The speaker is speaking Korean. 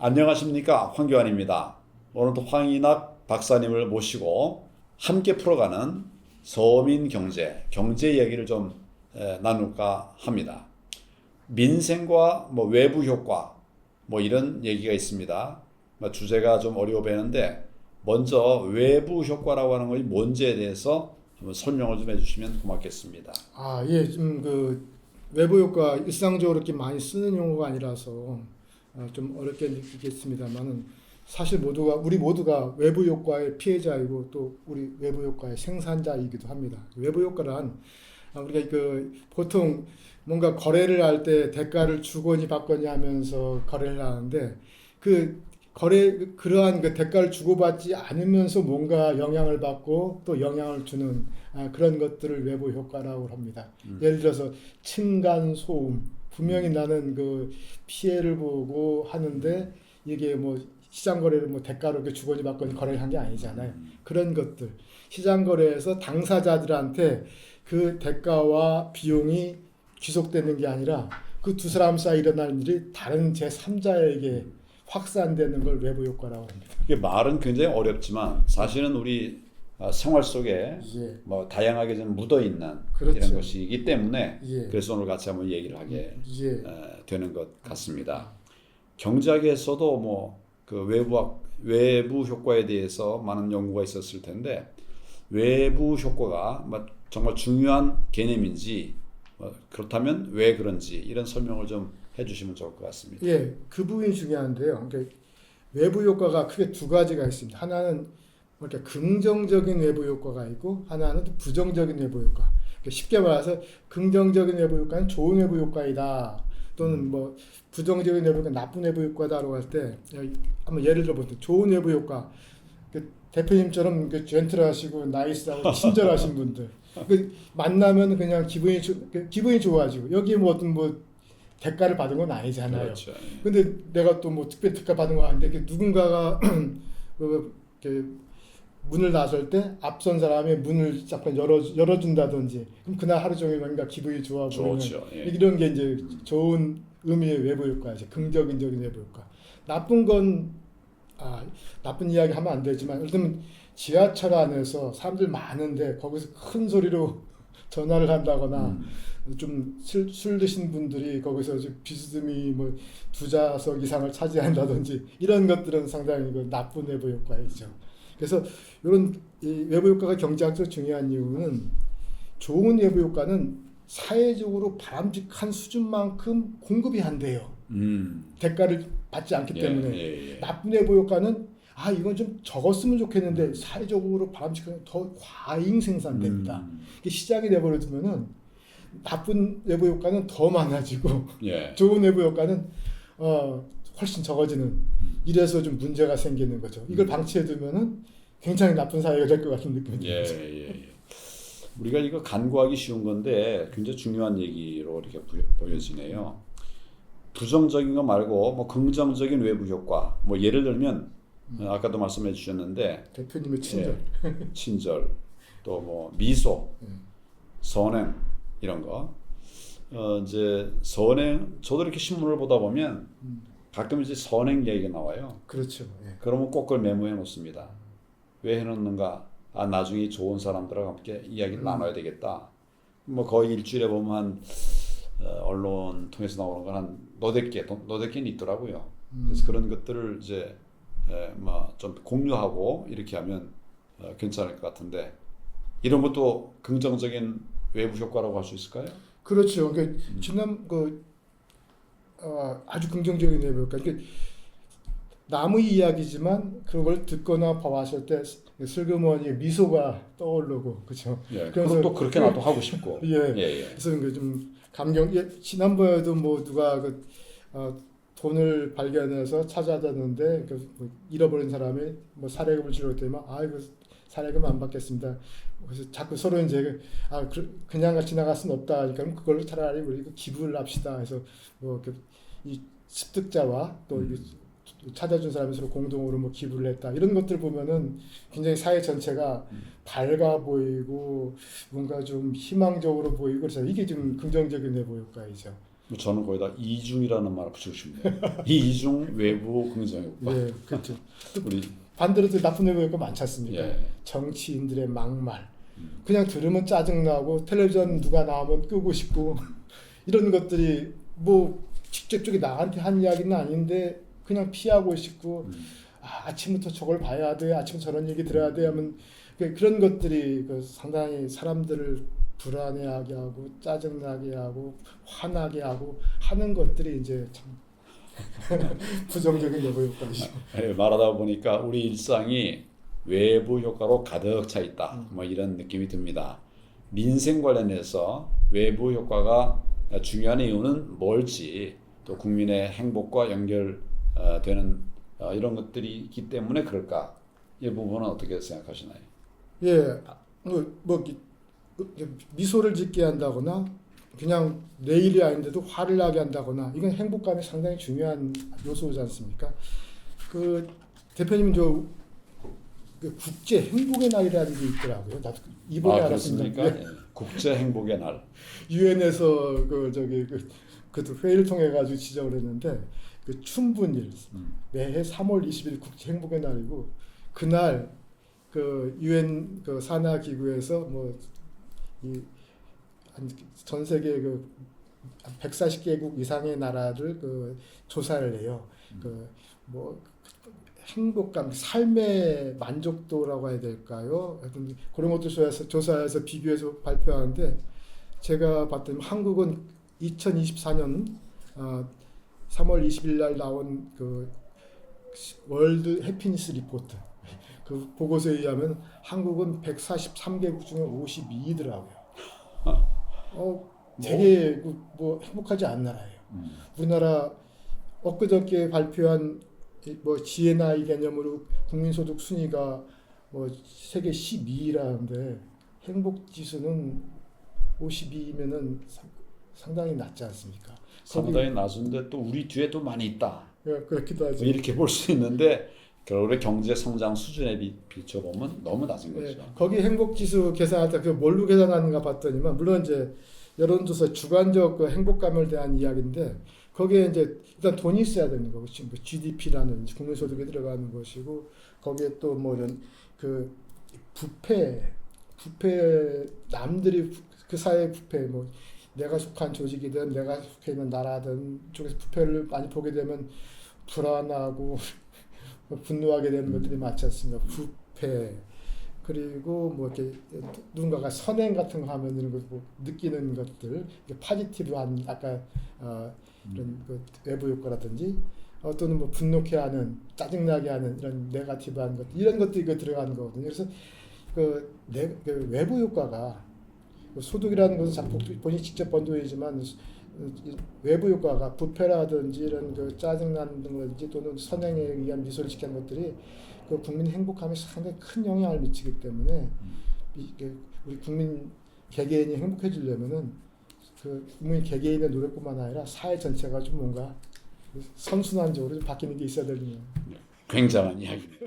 안녕하십니까, 황교안입니다. 오늘도 황인학 박사님을 모시고 함께 풀어가는 서민경제, 경제 이야기를 좀 나눌까 합니다. 민생과 외부 효과 이런 얘기가 있습니다. 주제가 좀 어려워 보이는데 먼저 외부 효과라고 하는 것이 뭔지에 대해서 한번 설명을 좀 해주시면 고맙겠습니다. 예, 좀 외부 효과 일상적으로 이렇게 많이 쓰는 용어가 아니라서 좀 어렵게 느끼겠습니다만은 사실 우리 모두가 외부 효과의 피해자이고 또 우리 외부 효과의 생산자이기도 합니다. 외부 효과란 우리가 보통 뭔가 거래를 할 때 대가를 주거니 받거니 하면서 거래를 하는데 그러한 대가를 주고받지 않으면서 뭔가 영향을 받고 또 영향을 주는 그런 것들을 외부 효과라고 합니다. 예를 들어서 층간 소음, 분명히 나는 피해를 보고 하는데 이게 시장 거래를 대가로 이렇게 주거니 받거니 거래를 한 게 아니잖아요. 그런 것들 시장 거래에서 당사자들한테 그 대가와 비용이 귀속되는 게 아니라 그 두 사람 사이 일어나는 일이 다른 제3자에게 확산되는 걸 외부 효과라고 합니다. 이게 말은 굉장히 어렵지만 사실은 우리 생활 속에 예. 다양하게 좀 묻어 있는 그렇죠. 이런 것이기 때문에 예. 그래서 오늘 같이 한번 얘기를 하게 예. 되는 것 같습니다. 경제학에서도 그 외부 효과에 대해서 많은 연구가 있었을 텐데 외부 효과가 정말 중요한 개념인지 그렇다면 왜 그런지 이런 설명을 좀 해주시면 좋을 것 같습니다. 예, 그 부분이 중요한데요. 그러니까 외부 효과가 크게 두 가지가 있습니다. 하나는 긍정적인 외부 효과가 있고 하나는 또 부정적인 외부 효과. 그러니까 쉽게 말해서 긍정적인 외부 효과는 좋은 외부 효과이다. 또는 부정적인 외부 효과가 나쁜 외부 효과다라고 할 때 한번 예를 들어보세요. 좋은 외부 효과. 대표님처럼 젠틀하시고 나이스하고 친절하신 분들. 만나면 그냥 기분이 좋아지고 여기에 어떤 대가를 받은 건 아니잖아요. 그렇죠. 근데 내가 또 특별히 대가 받은 거 아닌데 누군가가 문을 나설 때 앞선 사람의 문을 잠깐 열어준다든지 그럼 그날 하루 종일 뭔가 기분이 좋아 보이는 예. 이런 게 이제 좋은 의미의 외부 효과죠. 긍정적인 외부 효과. 나쁜 건 나쁜 이야기 하면 안 되지만 예를 들면 지하철 안에서 사람들 많은데 거기서 큰 소리로 전화를 한다거나 좀 술 드신 분들이 거기서 비스듬히 두 좌석 이상을 차지한다든지 이런 것들은 상당히 나쁜 외부 효과이죠. 그래서 이런 외부 효과가 경제학적으로 중요한 이유는 좋은 외부 효과는 사회적으로 바람직한 수준만큼 공급이 안 돼요. 대가를 받지 않기 때문에 나쁜 외부 효과는 이건 좀 적었으면 좋겠는데 사회적으로 바람직한 더 과잉 생산됩니다. 시작이 돼버려두면은 나쁜 외부 효과는 더 많아지고 좋은 외부 효과는 훨씬 적어지는 이래서 좀 문제가 생기는 거죠. 이걸 방치해두면은 굉장히 나쁜 사회가 될 것 같은 느낌이 듭니다. 우리가 이거 간과하기 쉬운 건데 굉장히 중요한 얘기로 이렇게 보여지네요. 부정적인 거 말고 긍정적인 외부 효과 예를 들면 아까도 말씀해 주셨는데 대표님의 친절, 친절 또 미소, 선행 이런 거 이제 선행 저도 이렇게 신문을 보다 보면 가끔 이제 선행 얘기가 나와요. 그렇죠. 예. 그러면 꼭 그걸 메모해 놓습니다. 왜 해놓는가? 나중에 좋은 사람들하고 함께 이야기를 나눠야 되겠다. 거의 일주일에 보면 한 언론 통해서 나오는 건 한 너댓 개는 있더라고요. 그래서 그런 것들을 이제 좀 공유하고 이렇게 하면 괜찮을 것 같은데 이런 것도 긍정적인 외부 효과라고 할 수 있을까요? 그렇죠. 그러니까 지난 아주 긍정적인 외부 효과. 그러니까 남의 이야기지만 그걸 듣거나 봐왔을 때 슬그머니 미소가 떠오르고 그렇죠. 그래서 또 그렇게 나도 하고 싶고. 그래서 좀 지난번에도 누가 돈을 발견해서 찾아다녔는데 잃어버린 사람이 사례금을 주려고 했더니 사례금 안 받겠습니다. 그래서 자꾸 서로 이제 그냥 지나갈 수는 없다. 그러니까 그걸로 차라리 우리 기부를 합시다. 해서 이 습득자와 또 찾아준 사람이 서로 공동으로 기부를 했다. 이런 것들 보면은 굉장히 사회 전체가 밝아 보이고 뭔가 좀 희망적으로 보이고 그래서 이게 좀 긍정적인 내부 효과이죠. 저는 거기다 이중이라는 말을 붙이고 싶네요. 이중 외부 긍정 효과. 예, 그렇죠. 우리 반대로 또 나쁜 외부 효과 많지 않습니까? 예. 정치인들의 막말. 그냥 들으면 짜증나고 텔레비전 누가 나오면 끄고 싶고 이런 것들이 뭐 직접적인 나한테 한 이야기는 아닌데 그냥 피하고 싶고 아침부터 저걸 봐야 돼, 아침 저런 얘기 들어야 돼 하면 그런 것들이 상당히 사람들을 불안해하게 하고 짜증나게 하고 화나게 하고 하는 것들이 이제 참 부정적인 외부 효과이죠. 예, 말하다 보니까 우리 일상이 외부 효과로 가득 차 있다. 뭐 이런 느낌이 듭니다. 민생 관련해서 외부 효과가 중요한 이유는 뭘지 또 국민의 행복과 연결되는 이런 것들이 있기 때문에 그럴까? 이 부분은 어떻게 생각하시나요? 예, 미소를 짓게 한다거나 그냥 내일이 아닌데도 화를 나게 한다거나 이건 행복감이 상당히 중요한 요소지 않습니까? 그 대표님 그 국제 행복의 날이라는 게 있더라고요. 나도 이번에 알았습니다. 그렇습니까? 예. 국제 행복의 날. 유엔에서 그 회의를 통해 가지고 지적을 했는데 그 춘분일 매해 3월 20일 국제 행복의 날이고 그날 그 유엔 그 산하 기구에서 뭐 전 세계 그 140개국 이상의 나라를 그 조사를 해요. 그 뭐 행복감, 삶의 만족도라고 해야 될까요? 하여튼 그런 것도 조사해서 비교해서 발표하는데 제가 봤더니 한국은 2024년 3월 20일 날 나온 그 월드 해피니스 리포트 그 보고서에 의하면 한국은 143개국 중에 52위더라고요. 되게 뭐 행복하지 않은 나라예요. 우리나라 엊그저께 발표한 뭐 GNI 개념으로 국민소득 순위가 뭐 세계 12위라는데 행복 지수는 52이면은 상당히 낮지 않습니까? 상당히 낮은데 또 우리 뒤에 또 많이 있다. 예, 그렇기도 하죠. 이렇게 볼 수 있는데 결국에 경제 성장 수준에 비춰보면 너무 낮은 거죠. 예, 거기 행복 지수 계산할 때 그 뭘로 계산하는가 봤더니만 물론 이제 여론조사 주관적 그 행복감을 대한 이야기인데 거기에 이제 일단 돈이 있어야 되는 거고 지금 뭐 GDP라는 국민소득에 들어가는 것이고 거기에 또 뭐 이런 그 부패 남들이 그 사회 부패 뭐 내가 속한 조직이든 내가 속해 있는 나라든 쪽에서 부패를 많이 보게 되면 불안하고 분노하게 되는 것들이 많지 않습니까? 부패 그리고 뭐 이렇게 누군가가 선행 같은 거 하면 이런 거 느끼는 것들 파지티브한 아까 이런 그 외부 효과라든지 또는 뭐 분노케 하는 짜증나게 하는 이런 네거티브한 것 이런 것들이 들어가는 거거든요. 그래서 그 외부 효과가 소득이라는 것은 본인이 직접 번 돈이지만 외부 효과가 부패라든지 이런 그 짜증나는 거든지 또는 선행에 의한 미소를 짓게 하는 것들이 그 국민 행복감에 상당히 큰 영향을 미치기 때문에 우리 국민 개개인이 행복해지려면은 그 국민 개개인의 노력뿐만 아니라 사회 전체가 좀 뭔가 선순환적으로 좀 바뀌는 게 있어야 되는 거예요. 굉장한 이야기입니다.